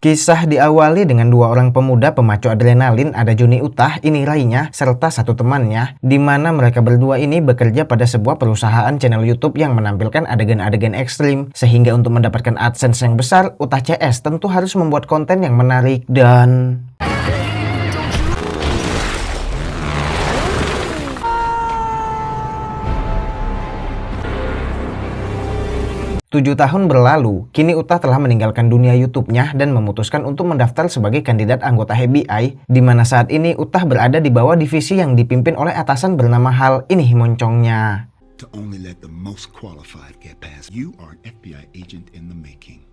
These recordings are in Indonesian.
Kisah diawali dengan dua orang pemuda pemacu adrenalin, ada Juni Utah, ini Rainya, serta satu temannya, di mana mereka berdua ini bekerja pada sebuah perusahaan channel YouTube yang menampilkan adegan-adegan ekstrim. Sehingga untuk mendapatkan AdSense yang besar, Utah CS tentu harus membuat konten yang menarik dan 7 tahun berlalu, kini Utah telah meninggalkan dunia YouTube-nya dan memutuskan untuk mendaftar sebagai kandidat anggota FBI, di mana saat ini Utah berada di bawah divisi yang dipimpin oleh atasan bernama Hal, ini himoncongnya. To only let the most qualified get past. You are an FBI agent in the making.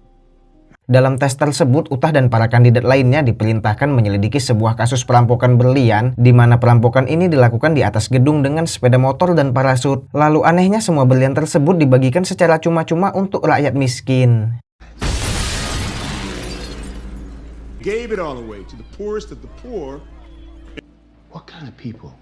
Dalam tes tersebut, Utah dan para kandidat lainnya diperintahkan menyelidiki sebuah kasus perampokan berlian, di mana perampokan ini dilakukan di atas gedung dengan sepeda motor dan parasut. Lalu anehnya semua berlian tersebut dibagikan secara cuma-cuma untuk rakyat miskin. Gave it all away to the poorest of the poor. What kind of people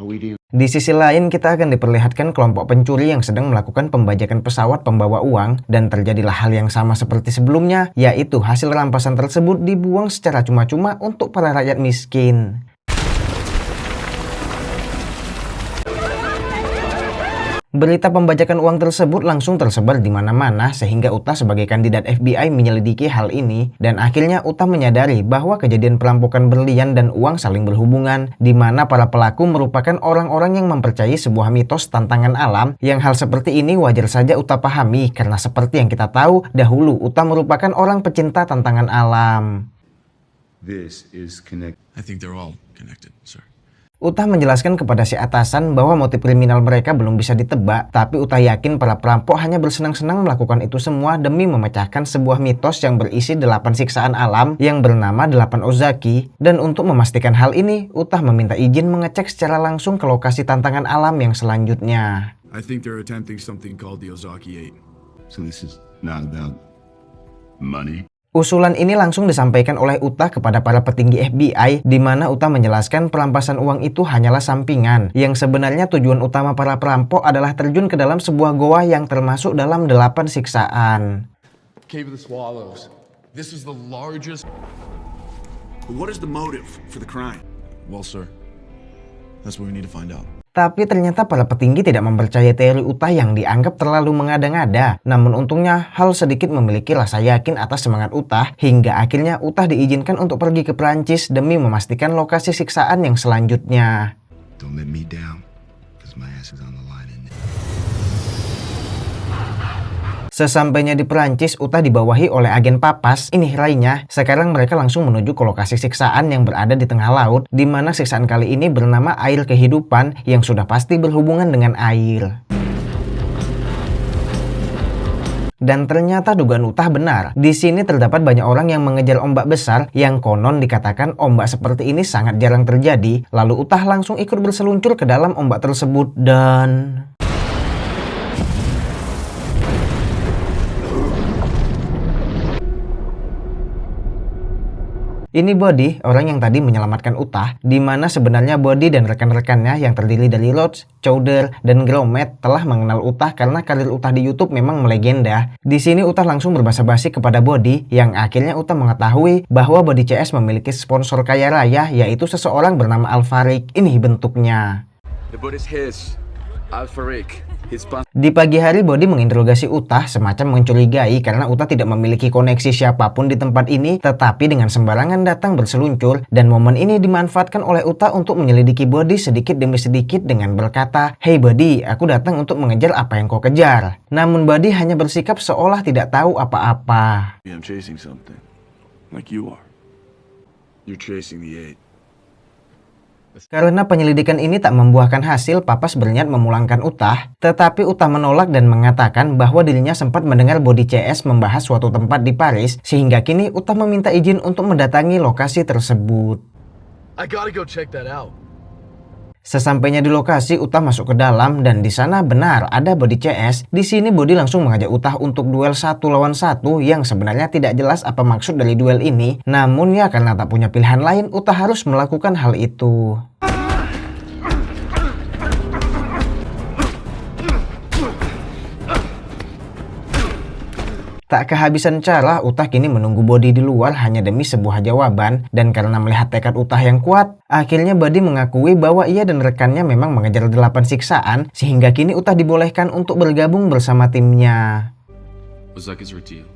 are we dealing? Di sisi lain, kita akan diperlihatkan kelompok pencuri yang sedang melakukan pembajakan pesawat pembawa uang, dan terjadilah hal yang sama seperti sebelumnya, yaitu hasil rampasan tersebut dibuang secara cuma-cuma untuk para rakyat miskin. Berita pembajakan uang tersebut langsung tersebar di mana-mana sehingga Utah sebagai kandidat FBI menyelidiki hal ini, dan akhirnya Utah menyadari bahwa kejadian perampokan berlian dan uang saling berhubungan, di mana para pelaku merupakan orang-orang yang mempercayai sebuah mitos tantangan alam, yang hal seperti ini wajar saja Utah pahami karena seperti yang kita tahu, dahulu Utah merupakan orang pecinta tantangan alam. This is connected. I think they're all connected, sir. Utah menjelaskan kepada si atasan bahwa motif kriminal mereka belum bisa ditebak, tapi Utah yakin para perampok hanya bersenang-senang melakukan itu semua demi memecahkan sebuah mitos yang berisi 8 siksaan alam yang bernama 8 Ozaki. Dan untuk memastikan hal ini, Utah meminta izin mengecek secara langsung ke lokasi tantangan alam yang selanjutnya. I think they're attempting something called the Ozaki 8. So this is not about money. Usulan ini langsung disampaikan oleh Utah kepada para petinggi FBI, di mana Utah menjelaskan perampasan uang itu hanyalah sampingan, yang sebenarnya tujuan utama para perampok adalah terjun ke dalam sebuah goa yang termasuk dalam 8 siksaan. Cave of the Swallows. This is the largest. But what is the motive for the crime? Well, sir, that's what we need to find out. Tapi ternyata para petinggi tidak mempercayai teori Utah yang dianggap terlalu mengada-ngada. Namun untungnya Hal sedikit memiliki rasa yakin atas semangat Utah, hingga akhirnya Utah diizinkan untuk pergi ke Prancis demi memastikan lokasi siksaan yang selanjutnya. Don't let me down, because my ass is on the line in there. Sesampainya di Perancis, Utah dibawahi oleh agen papas, ini Rainya. Sekarang mereka langsung menuju ke lokasi siksaan yang berada di tengah laut, di mana siksaan kali ini bernama air kehidupan yang sudah pasti berhubungan dengan air. Dan ternyata dugaan Utah benar. Di sini terdapat banyak orang yang mengejar ombak besar yang konon dikatakan ombak seperti ini sangat jarang terjadi. Lalu Utah langsung ikut berseluncur ke dalam ombak tersebut dan ini Body, orang yang tadi menyelamatkan Utah, di mana sebenarnya Body dan rekan-rekannya yang terdiri dari Rhodes, Chowder, dan Grommet telah mengenal Utah karena karir Utah di YouTube memang melegenda. Di sini Utah langsung berbasa-basi kepada Body, yang akhirnya Utah mengetahui bahwa Body CS memiliki sponsor kaya raya, yaitu seseorang bernama Alfarik. Ini bentuknya. The boat is his. Alfarik. Di pagi hari Body menginterogasi Utah semacam mencurigai karena Utah tidak memiliki koneksi siapapun di tempat ini, tetapi dengan sembarangan datang berseluncur, dan momen ini dimanfaatkan oleh Utah untuk menyelidiki Body sedikit demi sedikit dengan berkata, "Hey Body, aku datang untuk mengejar apa yang kau kejar." Namun Body hanya bersikap seolah tidak tahu apa-apa. I'm chasing something, like you are. You're chasing the 8. Karena penyelidikan ini tak membuahkan hasil, papas berniat memulangkan Utah, tetapi Utah menolak dan mengatakan bahwa dirinya sempat mendengar Body CS membahas suatu tempat di Paris, sehingga kini Utah meminta izin untuk mendatangi lokasi tersebut. I gotta go check that out. Sesampainya di lokasi, Utah masuk ke dalam dan di sana benar ada Body CS. Di sini Body langsung mengajak Utah untuk duel 1 lawan 1 yang sebenarnya tidak jelas apa maksud dari duel ini. Namun ya karena tak punya pilihan lain, Utah harus melakukan hal itu. Tak kehabisan cara, Utah kini menunggu Body di luar hanya demi sebuah jawaban. Dan karena melihat tekad Utah yang kuat, akhirnya Body mengakui bahwa ia dan rekannya memang mengejar 8 siksaan, sehingga kini Utah dibolehkan untuk bergabung bersama timnya. Was like his deal.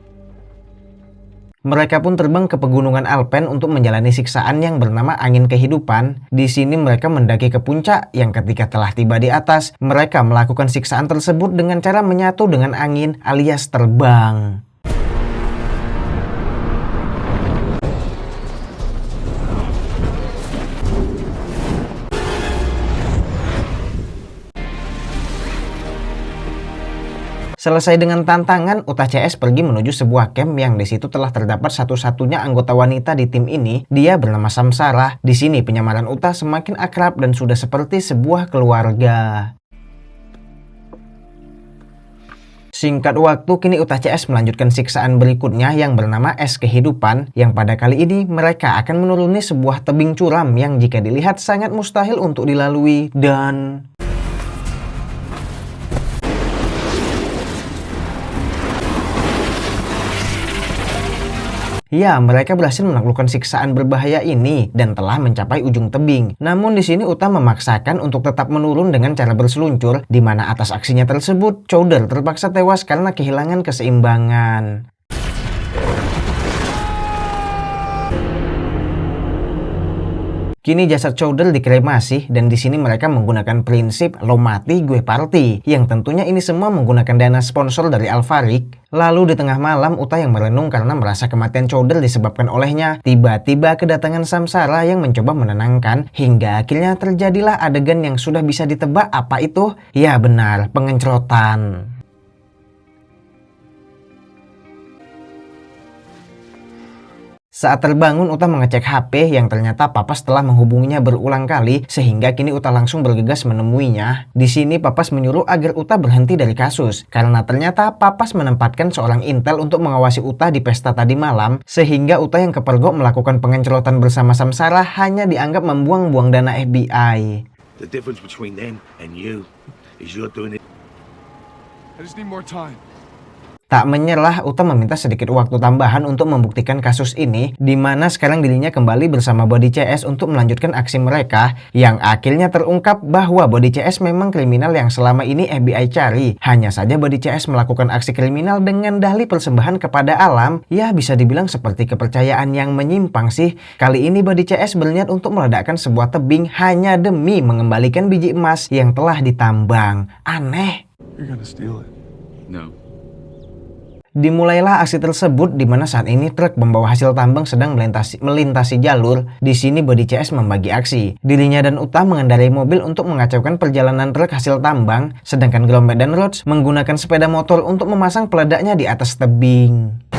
Mereka pun terbang ke pegunungan Alpen untuk menjalani siksaan yang bernama Angin Kehidupan. Di sini mereka mendaki ke puncak yang ketika telah tiba di atas, mereka melakukan siksaan tersebut dengan cara menyatu dengan angin alias terbang. Selesai dengan tantangan, Utah CS pergi menuju sebuah camp yang di situ telah terdapat satu-satunya anggota wanita di tim ini. Dia bernama Samsara. Di sini penyamaran Utah semakin akrab dan sudah seperti sebuah keluarga. Singkat waktu, kini Utah CS melanjutkan siksaan berikutnya yang bernama Es Kehidupan, yang pada kali ini mereka akan menuruni sebuah tebing curam yang jika dilihat sangat mustahil untuk dilalui dan... Ya, mereka berhasil menaklukkan siksaan berbahaya ini dan telah mencapai ujung tebing. Namun di sini Utah memaksakan untuk tetap menurun dengan cara berseluncur, di mana atas aksinya tersebut, Chowder terpaksa tewas karena kehilangan keseimbangan. Kini jasad Chowder dikremasi dan di sini mereka menggunakan prinsip lo mati gue party, yang tentunya ini semua menggunakan dana sponsor dari Alvarik. Lalu di tengah malam, Utah yang merenung karena merasa kematian Chowder disebabkan olehnya, tiba-tiba kedatangan Samsara yang mencoba menenangkan, hingga akhirnya terjadilah adegan yang sudah bisa ditebak apa itu. Ya benar, pengencrotan. Saat terbangun, Utah mengecek HP yang ternyata Papas telah menghubunginya berulang kali, sehingga kini Utah langsung bergegas menemuinya. Di sini Papas menyuruh agar Utah berhenti dari kasus, karena ternyata Papas menempatkan seorang intel untuk mengawasi Utah di pesta tadi malam, sehingga Utah yang kepergok melakukan pengencrotan bersama Samsara hanya dianggap membuang-buang dana FBI. The difference between them and you is you're doing it. I just need more time. Tak menyerah, Utah meminta sedikit waktu tambahan untuk membuktikan kasus ini, di mana sekarang dirinya kembali bersama Body CS untuk melanjutkan aksi mereka, yang akhirnya terungkap bahwa Body CS memang kriminal yang selama ini FBI cari. Hanya saja Body CS melakukan aksi kriminal dengan dalih persembahan kepada alam, ya bisa dibilang seperti kepercayaan yang menyimpang sih. Kali ini Body CS berniat untuk meledakkan sebuah tebing hanya demi mengembalikan biji emas yang telah ditambang. Aneh. You're gonna steal it. No. Dimulailah aksi tersebut di mana saat ini truk membawa hasil tambang sedang melintasi jalur. Di sini Body CS membagi aksi. Dirinya dan Utah mengendarai mobil untuk mengacaukan perjalanan truk hasil tambang, sedangkan Gromit dan Rhodes menggunakan sepeda motor untuk memasang peledaknya di atas tebing.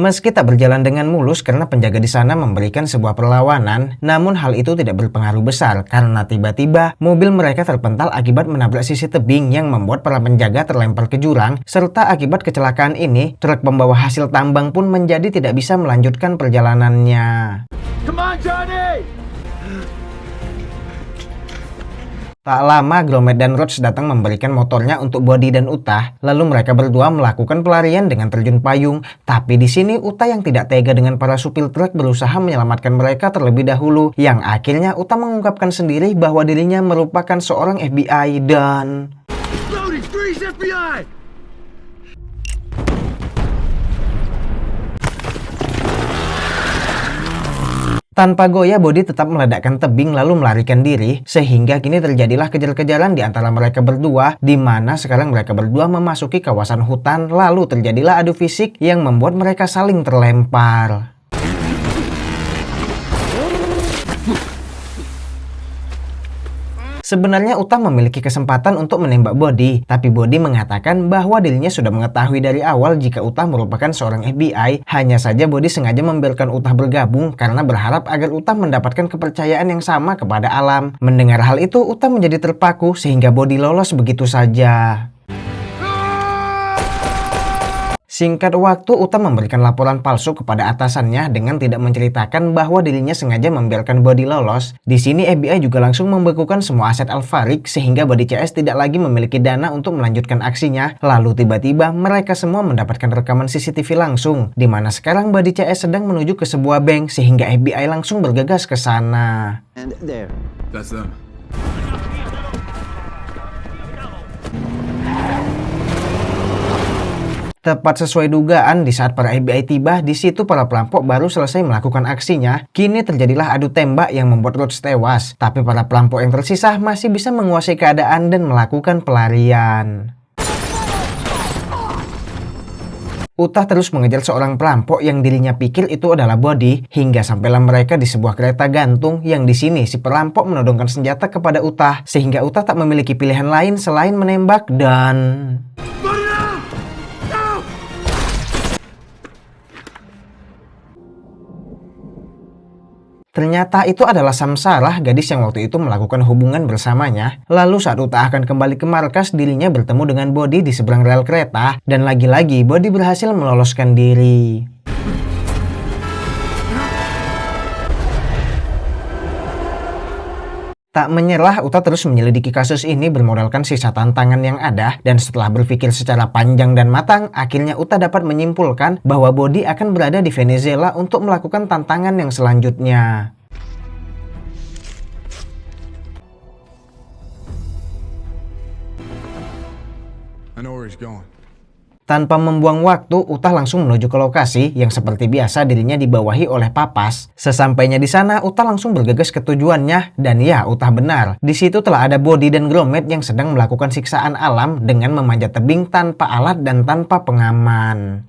Meski tak berjalan dengan mulus karena penjaga di sana memberikan sebuah perlawanan, namun hal itu tidak berpengaruh besar karena tiba-tiba mobil mereka terpental akibat menabrak sisi tebing yang membuat para penjaga terlempar ke jurang, serta akibat kecelakaan ini, truk pembawa hasil tambang pun menjadi tidak bisa melanjutkan perjalanannya. Come on, Johnny! Tak lama, Gromit dan Rhodes datang memberikan motornya untuk Body dan Utah. Lalu mereka berdua melakukan pelarian dengan terjun payung. Tapi di sini Utah yang tidak tega dengan para supir truk berusaha menyelamatkan mereka terlebih dahulu. Yang akhirnya Utah mengungkapkan sendiri bahwa dirinya merupakan seorang FBI dan... Brody, freeze FBI! Tanpa goyah, Body tetap meledakkan tebing lalu melarikan diri, sehingga kini terjadilah kejar-kejaran di antara mereka berdua, di mana sekarang mereka berdua memasuki kawasan hutan, lalu terjadilah adu fisik yang membuat mereka saling terlempar. Sebenarnya Utah memiliki kesempatan untuk menembak Body, tapi Body mengatakan bahwa dirinya sudah mengetahui dari awal jika Utah merupakan seorang FBI. Hanya saja Body sengaja membiarkan Utah bergabung karena berharap agar Utah mendapatkan kepercayaan yang sama kepada alam. Mendengar hal itu, Utah menjadi terpaku sehingga Body lolos begitu saja. Singkat waktu, Uta memberikan laporan palsu kepada atasannya dengan tidak menceritakan bahwa dirinya sengaja membiarkan Body lolos. Di sini FBI juga langsung membekukan semua aset Al-Farik sehingga Body CS tidak lagi memiliki dana untuk melanjutkan aksinya. Lalu tiba-tiba mereka semua mendapatkan rekaman CCTV langsung, di mana sekarang Body CS sedang menuju ke sebuah bank sehingga FBI langsung bergegas ke sana. That's them. Tepat sesuai dugaan, di saat para FBI tiba, di situ para perampok baru selesai melakukan aksinya. Kini terjadilah adu tembak yang membuat Rhodes tewas, tapi para perampok yang tersisa masih bisa menguasai keadaan dan melakukan pelarian. Utah terus mengejar seorang perampok yang dirinya pikir itu adalah Body, hingga sampailah mereka di sebuah kereta gantung yang di sini si perampok menodongkan senjata kepada Utah, sehingga Utah tak memiliki pilihan lain selain menembak dan... Ternyata itu adalah Samsarah, gadis yang waktu itu melakukan hubungan bersamanya. Lalu saat Utah akan kembali ke markas, dirinya bertemu dengan Body di seberang rel kereta. Dan lagi-lagi Body berhasil meloloskan diri. Tak menyerah, Utah terus menyelidiki kasus ini bermodalkan sisa tantangan yang ada, dan setelah berpikir secara panjang dan matang, akhirnya Utah dapat menyimpulkan bahwa Body akan berada di Venezuela untuk melakukan tantangan yang selanjutnya. I know where he's going. Tanpa membuang waktu, Utah langsung menuju ke lokasi yang seperti biasa dirinya dibawahi oleh Papas. Sesampainya di sana, Utah langsung bergegas ke tujuannya, dan ya, Utah benar. Di situ telah ada Body dan Gromit yang sedang melakukan siksaan alam dengan memanjat tebing tanpa alat dan tanpa pengaman.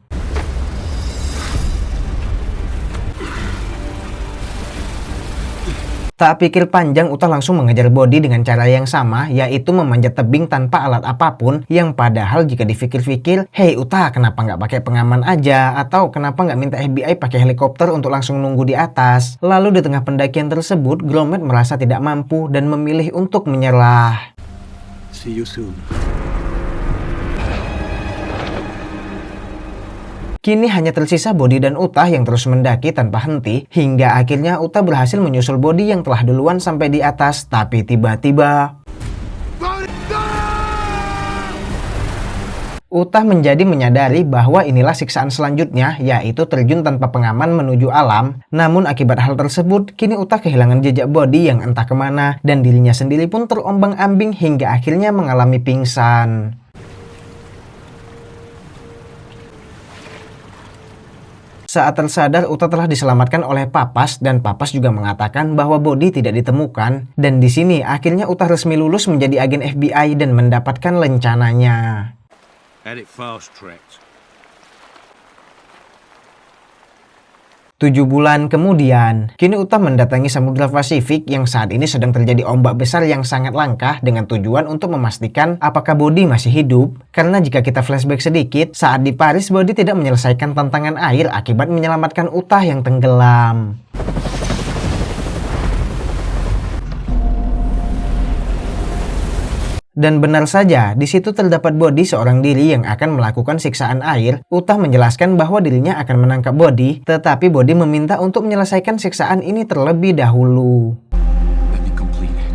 Tak pikir panjang, Utah langsung mengejar Body dengan cara yang sama, yaitu memanjat tebing tanpa alat apapun, yang padahal jika dipikir-pikir, hei Utah, kenapa nggak pakai pengaman aja? Atau kenapa nggak minta FBI pakai helikopter untuk langsung nunggu di atas? Lalu di tengah pendakian tersebut, Gromit merasa tidak mampu dan memilih untuk menyerah. See you soon. Kini hanya tersisa Body dan Utah yang terus mendaki tanpa henti, hingga akhirnya Utah berhasil menyusul Body yang telah duluan sampai di atas, tapi tiba-tiba Utah menjadi menyadari bahwa inilah siksaan selanjutnya, yaitu terjun tanpa pengaman menuju alam. Namun akibat hal tersebut, kini Utah kehilangan jejak Body yang entah kemana, dan dirinya sendiri pun terombang-ambing hingga akhirnya mengalami pingsan. Saat tersadar, Utah telah diselamatkan oleh Papas, dan Papas juga mengatakan bahwa Body tidak ditemukan. Dan di sini akhirnya Utah resmi lulus menjadi agen FBI dan mendapatkan lencananya. Had it fast-tracked. 7 bulan kemudian, kini Utah mendatangi Samudra Pasifik yang saat ini sedang terjadi ombak besar yang sangat langka dengan tujuan untuk memastikan apakah Body masih hidup. Karena jika kita flashback sedikit, saat di Paris Body tidak menyelesaikan tantangan air akibat menyelamatkan Utah yang tenggelam. Dan benar saja, di situ terdapat Body seorang diri yang akan melakukan siksaan air. Utah menjelaskan bahwa dirinya akan menangkap Body, tetapi Body meminta untuk menyelesaikan siksaan ini terlebih dahulu. Let me complete it.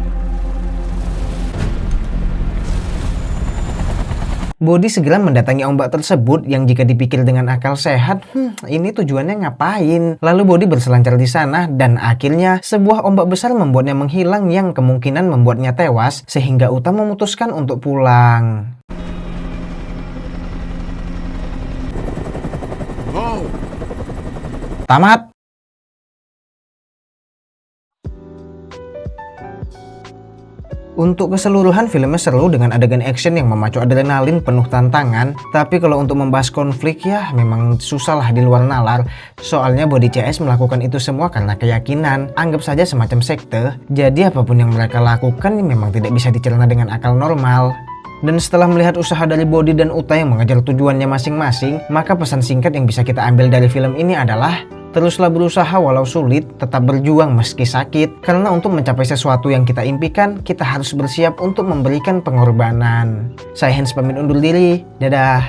Body segera mendatangi ombak tersebut yang jika dipikir dengan akal sehat, ini tujuannya ngapain? Lalu Body berselancar di sana dan akhirnya sebuah ombak besar membuatnya menghilang yang kemungkinan membuatnya tewas sehingga Utah memutuskan untuk pulang. Oh! Tamat! Untuk keseluruhan filmnya seru dengan adegan action yang memacu adrenalin penuh tantangan. Tapi kalau untuk membahas konflik ya memang susah lah di luar nalar. Soalnya Body CS melakukan itu semua karena keyakinan. Anggap saja semacam sekte. Jadi apapun yang mereka lakukan memang tidak bisa dicerna dengan akal normal. Dan setelah melihat usaha dari Body dan Utah yang mengejar tujuannya masing-masing, maka pesan singkat yang bisa kita ambil dari film ini adalah teruslah berusaha walau sulit, tetap berjuang meski sakit. Karena untuk mencapai sesuatu yang kita impikan, kita harus bersiap untuk memberikan pengorbanan. Saya Hans pamit undur diri. Dadah.